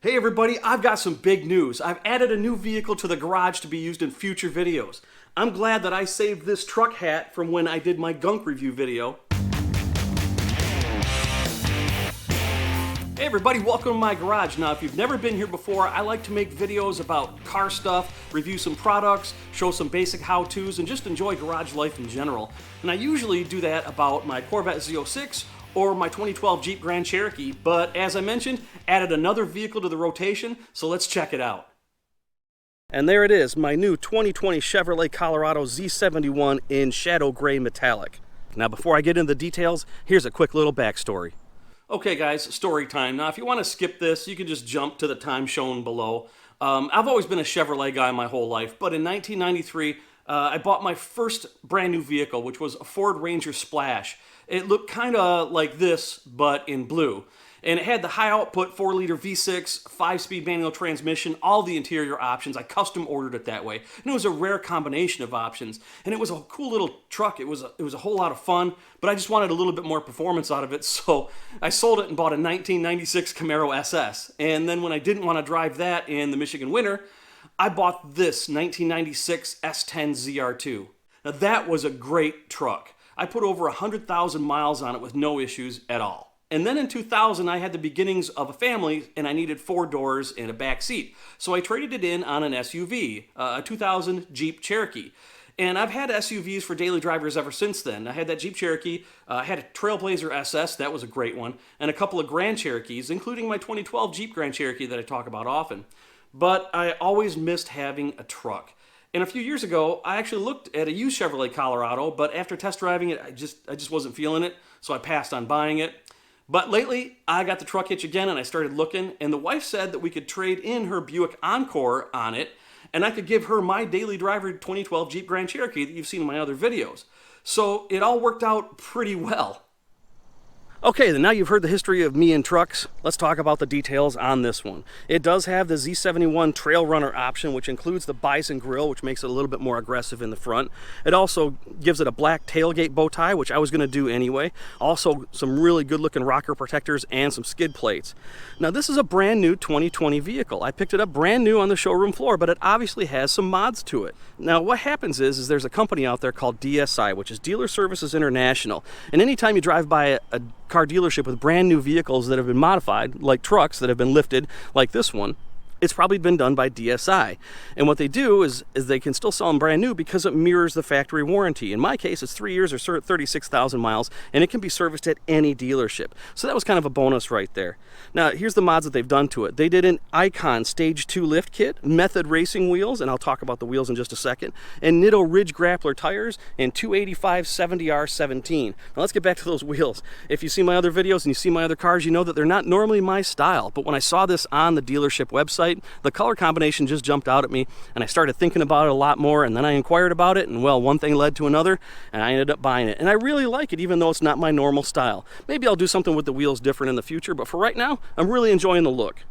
Hey everybody, I've got some big news. I've added a new vehicle to the garage to be used in future videos. I'm glad that I saved this truck hat from when I did my gunk review video. Hey everybody, welcome to my garage. Now if you've never been here before, I like to make videos about car stuff, review some products, show some basic how-tos, and just enjoy garage life in general. And I usually do that about my Corvette Z06 or my 2012 Jeep Grand Cherokee, but as I mentioned, added another vehicle to the rotation, so let's check it out. And there it is, my new 2020 Chevrolet Colorado Z71 in shadow gray metallic. Now before I get into the details, here's a quick little backstory. Okay guys, story time. Now if you want to skip this, you can just jump to the time shown below. I've always been a Chevrolet guy my whole life, but in 1993, I bought my first brand new vehicle, which was a Ford Ranger Splash. It looked kind of like this, but in blue. And it had the high output 4-liter V6, 5-speed manual transmission, all the interior options. I custom ordered it that way. And it was a rare combination of options. And it was a cool little truck. It was a whole lot of fun, but I just wanted a little bit more performance out of it. So I sold it and bought a 1996 Camaro SS. And then when I didn't want to drive that in the Michigan winter, I bought this 1996 S10 ZR2. Now that was a great truck. I put over 100,000 miles on it with no issues at all. And then in 2000, I had the beginnings of a family and I needed 4 doors and a back seat. So I traded it in on an SUV, a 2000 Jeep Cherokee. And I've had SUVs for daily drivers ever since then. I had that Jeep Cherokee, I had a Trailblazer SS, that was a great one, and a couple of Grand Cherokees, including my 2012 Jeep Grand Cherokee that I talk about often. But I always missed having a truck. And a few years ago, I actually looked at a used Chevrolet Colorado, but after test driving it, I just wasn't feeling it, so I passed on buying it. But lately, I got the truck itch again and I started looking, and the wife said that we could trade in her Buick Encore on it, and I could give her my daily driver 2012 Jeep Grand Cherokee that you've seen in my other videos. So it all worked out pretty well. Okay, then now you've heard the history of me and trucks, let's talk about the details on this one. It does have the Z71 Trail Runner option, which includes the bison grille, which makes it a little bit more aggressive in the front. It also gives it a black tailgate bow tie, which I was going to do anyway. Also, some really good looking rocker protectors and some skid plates. Now this is a brand new 2020 vehicle. I picked it up brand new on the showroom floor, but it obviously has some mods to it. Now what happens is there's a company out there called DSI, which is Dealer Services International. And anytime you drive by a car dealership with brand new vehicles that have been modified, like trucks that have been lifted, like this one, it's probably been done by DSI. And what they do is they can still sell them brand new because it mirrors the factory warranty. In my case, it's 3 years or 36,000 miles, and it can be serviced at any dealership. So that was kind of a bonus right there. Now, here's the mods that they've done to it. They did an Icon Stage 2 lift kit, Method racing wheels, and I'll talk about the wheels in just a second, and Nitto Ridge Grappler tires, and 285 70R17. Now let's get back to those wheels. If you see my other videos and you see my other cars, you know that they're not normally my style, but when I saw this on the dealership website, the color combination just jumped out at me, and I started thinking about it a lot more, and then I inquired about it, and well, one thing led to another, and I ended up buying it. And I really like it, even though it's not my normal style. Maybe I'll do something with the wheels different in the future, but for right now, I'm really enjoying the look.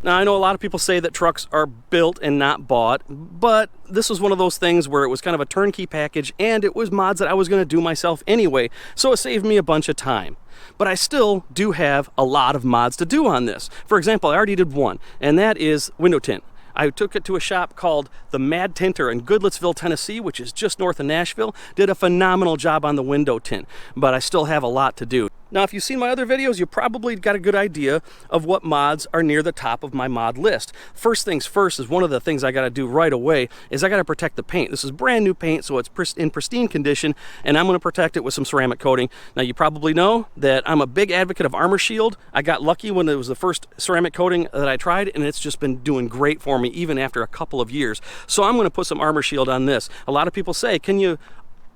Now, I know a lot of people say that trucks are built and not bought, but this was one of those things where it was kind of a turnkey package, and it was mods that I was going to do myself anyway, so it saved me a bunch of time. But I still do have a lot of mods to do on this. For example, I already did one, and that is window tint. I took it to a shop called the Mad Tinter in Goodlettsville, Tennessee, which is just north of Nashville. Did a phenomenal job on the window tint, but I still have a lot to do. Now, if you've seen my other videos, you probably got a good idea of what mods are near the top of my mod list. First things first is one of the things I got to do right away is I got to protect the paint. This is brand new paint, so it's in pristine condition, and I'm going to protect it with some ceramic coating. Now, you probably know that I'm a big advocate of Armor Shield. I got lucky when it was the first ceramic coating that I tried, and it's just been doing great for me even after a couple of years. So I'm going to put some Armor Shield on this. A lot of people say, can you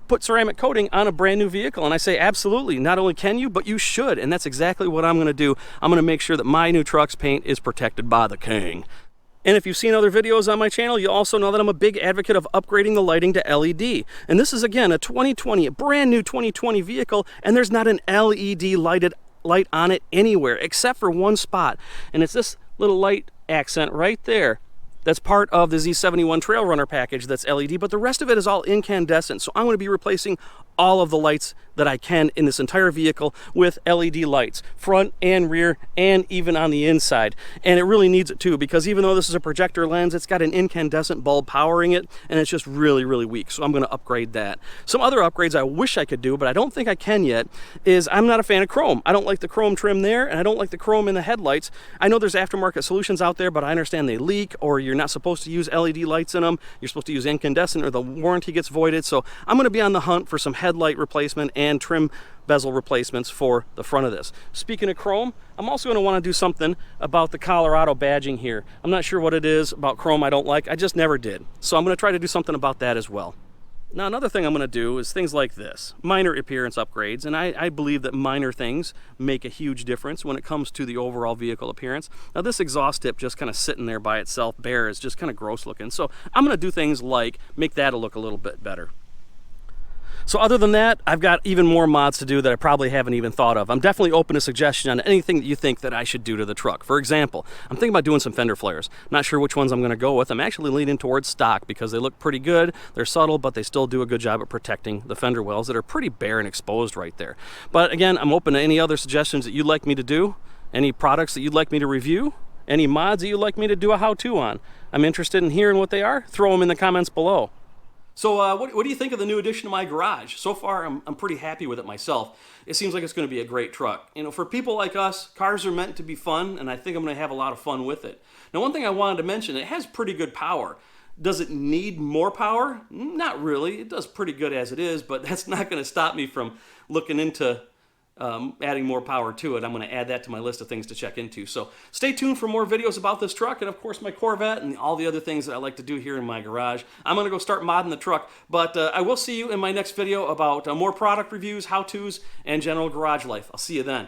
put ceramic coating on a brand new vehicle? And I say absolutely. Not only can you, but you should, and that's exactly what I'm going to do. I'm going to make sure that my new truck's paint is protected by the king. And if you've seen other videos on my channel, you also know that I'm a big advocate of upgrading the lighting to LED. And this is, again, a brand new 2020 vehicle, and there's not an LED light on it anywhere except for one spot, and it's this little light accent right there. That's part of the Z71 Trail Runner package that's LED, but the rest of it is all incandescent. So I'm going to be replacing all of the lights that I can in this entire vehicle with LED lights, front and rear, and even on the inside. And it really needs it too, because even though this is a projector lens, it's got an incandescent bulb powering it, and it's just really, really weak. So I'm going to upgrade that. Some other upgrades I wish I could do, but I don't think I can yet, is I'm not a fan of chrome. I don't like the chrome trim there, and I don't like the chrome in the headlights. I know there's aftermarket solutions out there, but I understand they leak, or you're not supposed to use LED lights in them. You're supposed to use incandescent, or the warranty gets voided. So I'm going to be on the hunt for some headlight replacement and trim bezel replacements for the front of this. Speaking of chrome, I'm also going to want to do something about the Colorado badging here. I'm not sure what it is about chrome I don't like. I just never did. So I'm going to try to do something about that as well. Now, another thing I'm going to do is things like this, minor appearance upgrades, and I believe that minor things make a huge difference when it comes to the overall vehicle appearance. Now, this exhaust tip just kind of sitting there by itself bare is just kind of gross looking, so I'm going to do things like make that look a little bit better. So other than that, I've got even more mods to do that I probably haven't even thought of. I'm definitely open to suggestion on anything that you think that I should do to the truck. For example, I'm thinking about doing some fender flares. Not sure which ones I'm going to go with. I'm actually leaning towards stock because they look pretty good. They're subtle, but they still do a good job at protecting the fender wells that are pretty bare and exposed right there. But again, I'm open to any other suggestions that you'd like me to do, any products that you'd like me to review, any mods that you'd like me to do a how-to on. I'm interested in hearing what they are. Throw them in the comments below. So what do you think of the new addition to my garage? So far, I'm pretty happy with it myself. It seems like it's going to be a great truck. You know, for people like us, cars are meant to be fun, and I think I'm going to have a lot of fun with it. Now, one thing I wanted to mention, it has pretty good power. Does it need more power? Not really. It does pretty good as it is, but that's not going to stop me from looking into adding more power to it. I'm going to add that to my list of things to check into. So stay tuned for more videos about this truck and, of course, my Corvette and all the other things that I like to do here in my garage. I'm going to go start modding the truck, but I will see you in my next video about more product reviews, how-tos, and general garage life. I'll see you then.